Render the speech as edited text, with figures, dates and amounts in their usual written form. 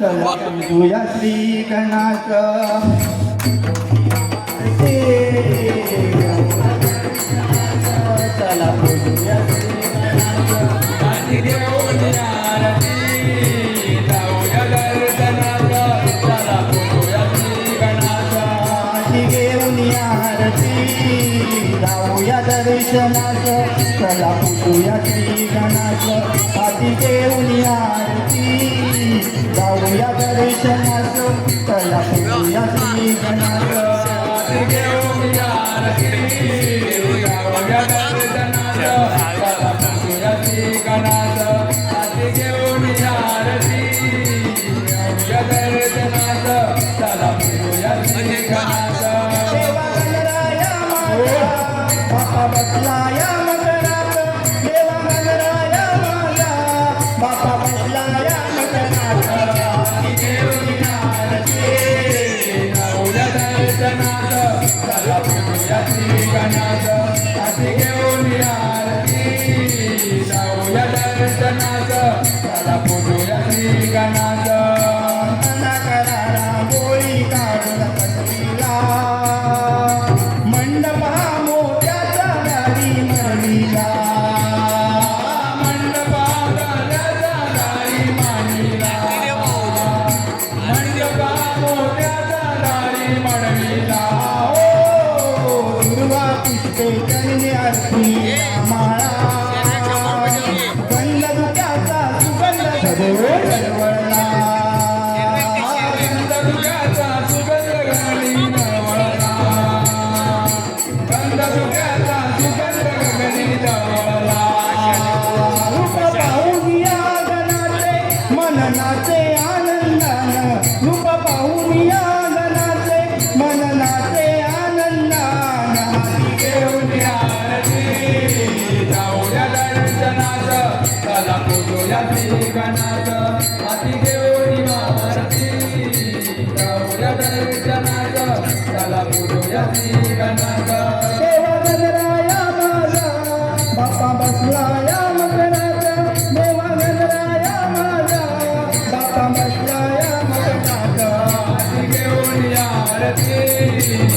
चला पूजूया श्री गणाचा चला पूजूया श्री गणाचा आरती देऊन आरती जाऊया दर्शनाला चला पूजूया श्री गणाचा आरती घेऊन आरती जाऊया दर्शनाचं चला पूजूया श्री गणाचं आरती घेऊन आरती जाऊया दर्शनाचं चला पूजूया श्री गणाचं आरती घेऊन आरती जाऊया दर्शनाला चला पूजूया श्री गणाचा आरती घेऊन आरती जाऊया दर्शनाला चला पूजूया श्री गणाचा देवा गणराया माझा बापा बसलाया मकरात देवा गणराया माझा बापा बसलाया मकरात आरती घेऊन आरती जाऊया दर्शनाला चला पूजूया श्री गणाचा आरती घेऊन आरती जाऊया दर्शनाला चला पूजूया श्री गणाचा मना करारा गोळी काढून पटवीला मंडपा मोत्याचा दारी मरवीला मंडपाला दारी मानिला मंडपा मोत्याचा दारी म्हणविला ओ दुर्वा पुष्पे चरणी आरती माळा गंध दुखाचा सुगंध सदैव दरवळला गंधसुखाचा सुगंध गगनी दवळला गंधसुखाचा सुगंध गगनी दवळला रूप पाहून या गणाचे मननाचे आनंदान रूप पाहून या गणाचे मननाचे आनंदान हाती घेऊन आरती जाऊया दर्शनाचं चला पूजूया श्री गणाचं हाती घेऊन आरती जाऊया दर्शनाचं चला पूजूया श्री गणाचं देवा गणराया माझा बापा बसलाया मकराचा देवा गणराया माझा बापा बसलाया मकराचा हाती घेऊन आरती